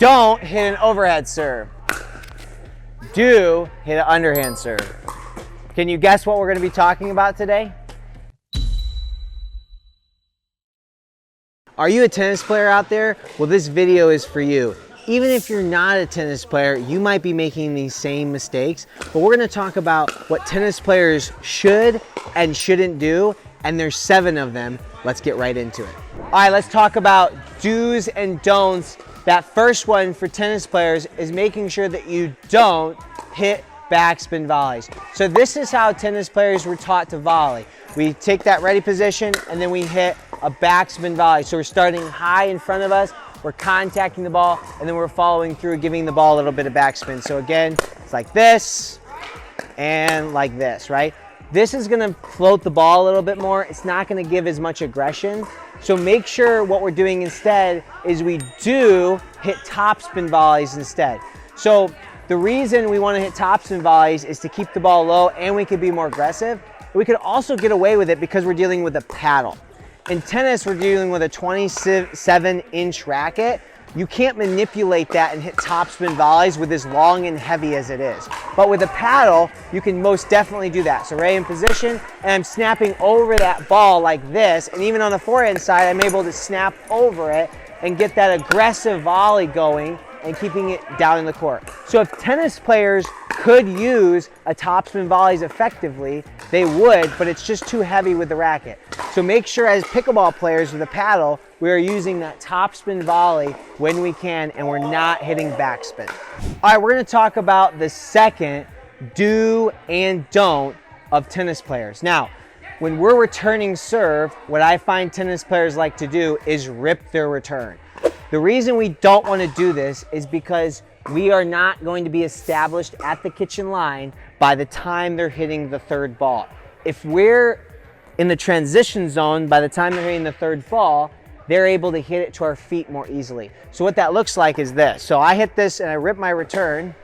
Don't hit an overhead serve. Do hit an underhand serve. Can you guess what we're going to be talking about today? Are you a tennis player out there? Well, this video is for you. Even if you're not a tennis player, you might be making these same mistakes, but we're going to talk about what tennis players should and shouldn't do, and there's 7 of them. Let's get right into it. All right, let's talk about do's and don'ts. That first one for tennis players is making sure that you don't hit backspin volleys. So this is how tennis players were taught to volley. We take that ready position and then we hit a backspin volley. So we're starting high in front of us, we're contacting the ball, and then we're following through, giving the ball a little bit of backspin. So again, it's like this and like this, right? This is gonna float the ball a little bit more. It's not gonna give as much aggression. So make sure what we're doing instead is we do hit topspin volleys instead. So the reason we wanna hit topspin volleys is to keep the ball low and we can be more aggressive. We could also get away with it because we're dealing with a paddle. In tennis, we're dealing with a 27-inch racket. You can't manipulate that and hit topspin volleys with as long and heavy as it is. But with a paddle, you can most definitely do that. So right in position, and I'm snapping over that ball like this, and even on the forehand side, I'm able to snap over it and get that aggressive volley going and keeping it down in the court. So if tennis players could use a topspin volleys effectively, they would, but it's just too heavy with the racket. So make sure as pickleball players with a paddle, we are using that topspin volley when we can and we're not hitting backspin. All right, we're gonna talk about the second do and don't of tennis players. Now, when we're returning serve, what I find tennis players like to do is rip their return. The reason we don't want to do this is because we are not going to be established at the kitchen line by the time they're hitting the third ball. If we're in the transition zone, by the time they're hitting the third ball, they're able to hit it to our feet more easily. So what that looks like is this. So I hit this and I rip my return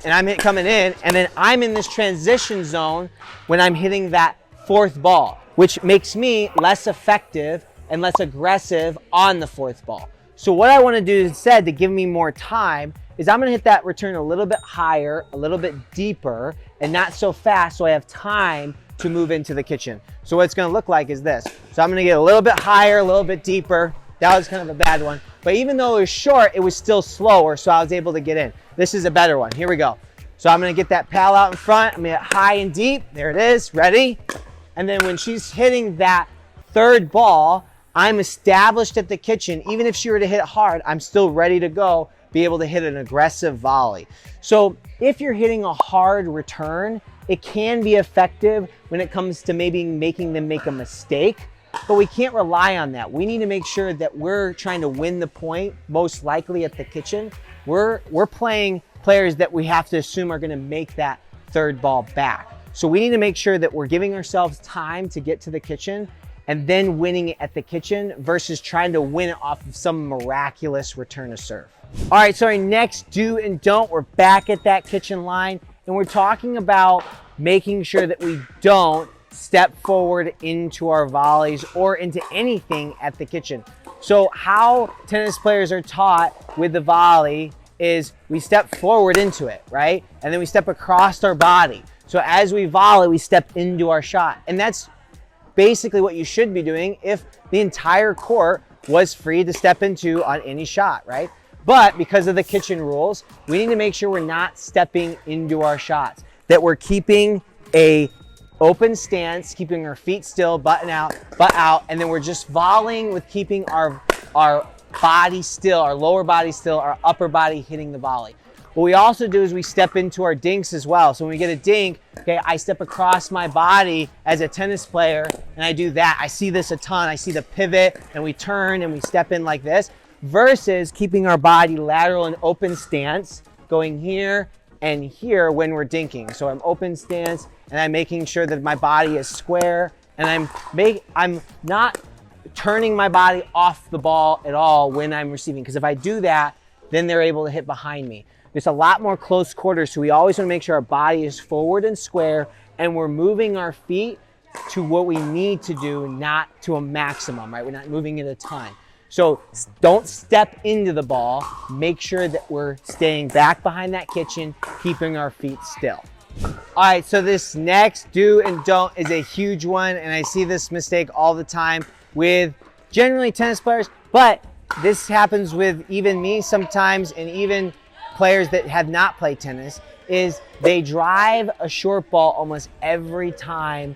and I'm coming in, and then I'm in this transition zone when I'm hitting that fourth ball, which makes me less effective and less aggressive on the fourth ball. So what I want to do instead to give me more time is I'm going to hit that return a little bit higher, a little bit deeper, and not so fast so I have time to move into the kitchen. So what it's going to look like is this. So I'm going to get a little bit higher, a little bit deeper. That was kind of a bad one. But even though it was short, it was still slower, so I was able to get in. This is a better one. Here we go. So I'm going to get that paddle out in front. I'm going to hit high and deep. There it is. Ready? And then when she's hitting that third ball, I'm established at the kitchen. Even if she were to hit hard, I'm still ready to go, be able to hit an aggressive volley. So if you're hitting a hard return, it can be effective when it comes to maybe making them make a mistake, but we can't rely on that. We need to make sure that we're trying to win the point, most likely at the kitchen. We're playing players that we have to assume are gonna make that third ball back. So we need to make sure that we're giving ourselves time to get to the kitchen and then winning it at the kitchen versus trying to win it off of some miraculous return of serve. All right, so our next do and don't, we're back at that kitchen line and we're talking about making sure that we don't step forward into our volleys or into anything at the kitchen. So how tennis players are taught with the volley is we step forward into it, right? And then we step across our body. So as we volley, we step into our shot. And that's basically what you should be doing if the entire court was free to step into on any shot, right? But because of the kitchen rules, we need to make sure we're not stepping into our shots, that we're keeping a open stance, keeping our feet still, butt out, and then we're just volleying with keeping our body still, our lower body still, our upper body hitting the volley. What we also do is we step into our dinks as well. So when we get a dink, okay, I step across my body as a tennis player and I do that. I see this a ton. I see the pivot and we turn and we step in like this versus keeping our body lateral and open stance, going here and here when we're dinking. So I'm open stance and I'm making sure that my body is square and I'm not turning my body off the ball at all when I'm receiving, because if I do that, then they're able to hit behind me. There's a lot more close quarters, so we always want to make sure our body is forward and square and we're moving our feet to what we need to do, not to a maximum, right? We're not moving it a ton. So don't step into the ball. Make sure that we're staying back behind that kitchen, keeping our feet still. All right, so this next do and don't is a huge one, and I see this mistake all the time with generally tennis players, but this happens with even me sometimes, and even players that have not played tennis, is they drive a short ball almost every time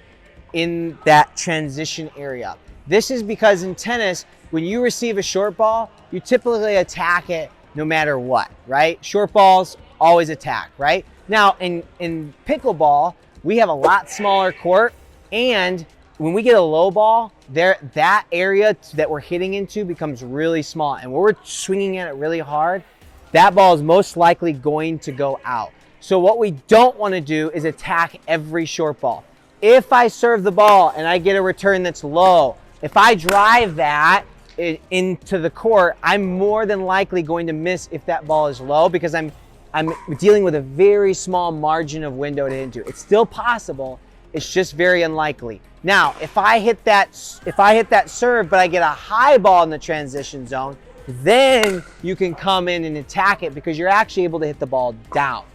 in that transition area. This is because in tennis, when you receive a short ball, you typically attack it no matter what, right? Short balls always attack, right? Now, in pickleball, we have a lot smaller court, and when we get a low ball, that area that we're hitting into becomes really small. And when we're swinging at it really hard, that ball is most likely going to go out. So what we don't want to do is attack every short ball. If I serve the ball and I get a return that's low, if I drive that into the court, I'm more than likely going to miss if that ball is low, because I'm dealing with a very small margin of window to hit into. It's still possible, it's just very unlikely. Now, if I hit that serve, but I get a high ball in the transition zone, then you can come in and attack it, because you're actually able to hit the ball down.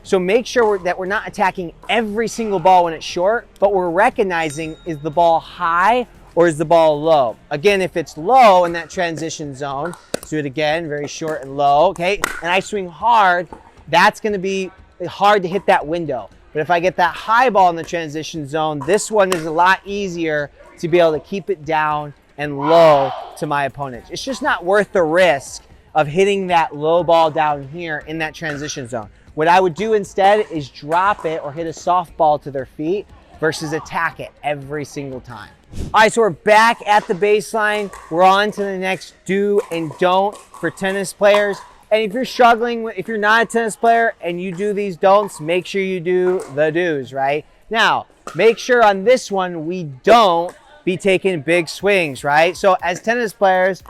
So make sure that we're not attacking every single ball when it's short, but we're recognizing, is the ball high or is the ball low? Again, if it's low in that transition zone, let's do it again, very short and low, okay? And I swing hard, that's gonna be hard to hit that window. But if I get that high ball in the transition zone, this one is a lot easier to be able to keep it down and low to my opponent. It's just not worth the risk of hitting that low ball down here in that transition zone. What I would do instead is drop it or hit a softball to their feet versus attack it every single time. All right, so we're back at the baseline. We're on to the next do and don't for tennis players. And if you're struggling, if you're not a tennis player and you do these don'ts, make sure you do the do's, right? Now, make sure on this one, we don't be taking big swings, right? So as tennis players,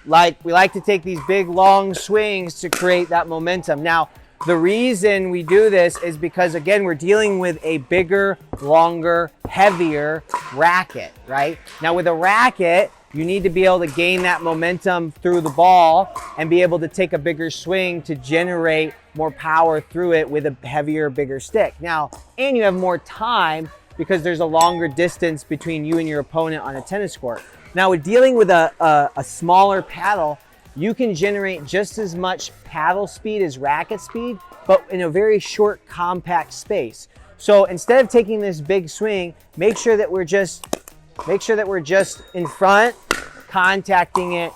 we like to take these big, long swings to create that momentum. Now, the reason we do this is because, again, we're dealing with a bigger, longer, heavier racket, right? Now, with a racket, you need to be able to gain that momentum through the ball and be able to take a bigger swing to generate more power through it with a heavier, bigger stick. Now, and you have more time because there's a longer distance between you and your opponent on a tennis court. Now, with dealing with a smaller paddle, you can generate just as much paddle speed as racket speed, but in a very short, compact space. So instead of taking this big swing, make sure that we're just in front, contacting it,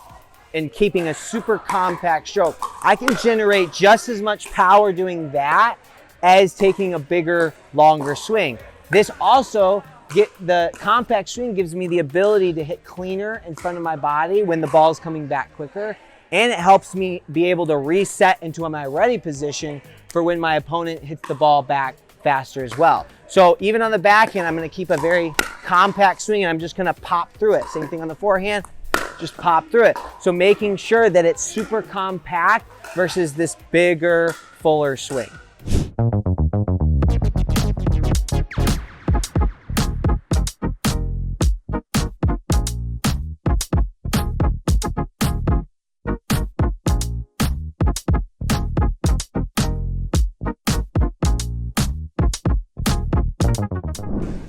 and keeping a super compact stroke. I can generate just as much power doing that as taking a bigger, longer swing. This also, the compact swing gives me the ability to hit cleaner in front of my body when the ball is coming back quicker. And it helps me be able to reset into my ready position for when my opponent hits the ball back faster as well. So even on the backhand, I'm gonna keep a very compact swing and I'm just gonna pop through it. Same thing on the forehand, just pop through it. So making sure that it's super compact versus this bigger, fuller swing.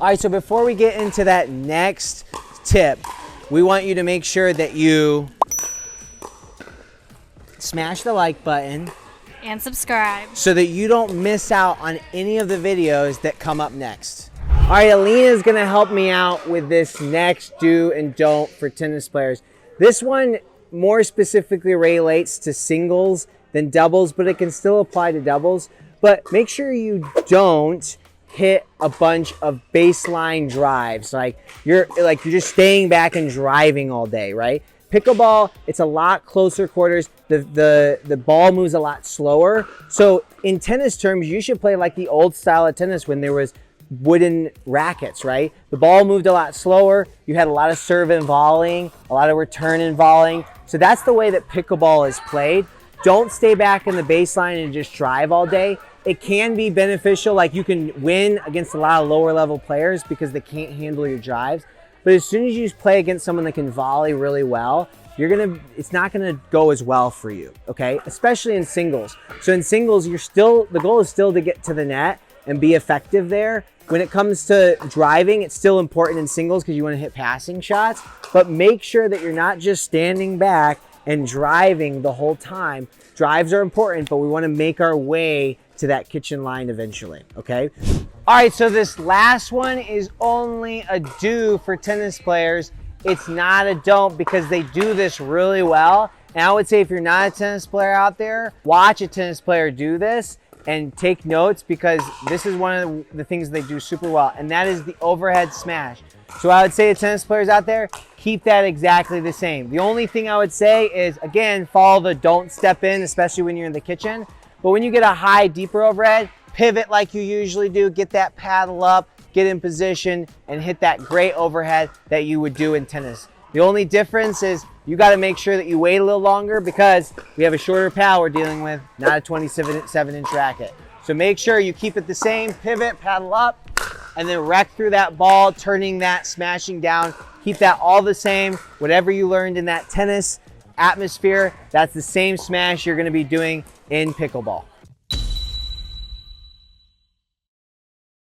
All right, so before we get into that next tip, we want you to make sure that you smash the like button and subscribe so that you don't miss out on any of the videos that come up next. All right, Alina is gonna help me out with this next do and don't for tennis players. This one more specifically relates to singles than doubles, but it can still apply to doubles. But make sure you don't hit a bunch of baseline drives. Like you're just staying back and driving all day, right? Pickleball, it's a lot closer quarters. The ball moves a lot slower. So in tennis terms, you should play like the old style of tennis when there was wooden rackets, right? The ball moved a lot slower. You had a lot of serve and volleying, a lot of return and volleying. So that's the way that pickleball is played. Don't stay back in the baseline and just drive all day. It can be beneficial, like you can win against a lot of lower level players because they can't handle your drives. But as soon as you play against someone that can volley really well, it's not gonna go as well for you, okay? Especially in singles. So in singles, the goal is still to get to the net and be effective there. When it comes to driving, it's still important in singles because you want to hit passing shots, but make sure that you're not just standing back and driving the whole time. Drives are important, but we want to make our way to that kitchen line eventually, okay? All right, so this last one is only a do for tennis players. It's not a don't because they do this really well. And I would say if you're not a tennis player out there, watch a tennis player do this and take notes because this is one of the things they do super well, and that is the overhead smash. So I would say to tennis players out there, keep that exactly the same. The only thing I would say is, again, follow the don't step in, especially when you're in the kitchen. But when you get a high, deeper overhead, pivot like you usually do, get that paddle up, get in position, and hit that great overhead that you would do in tennis. The only difference is you got to make sure that you wait a little longer because we have a shorter paddle we're dealing with, not a 27-inch racket. So make sure you keep it the same, pivot, paddle up, and then wreck through that ball, turning that, smashing down. Keep that all the same. Whatever you learned in that tennis atmosphere, that's the same smash you're going to be doing in pickleball.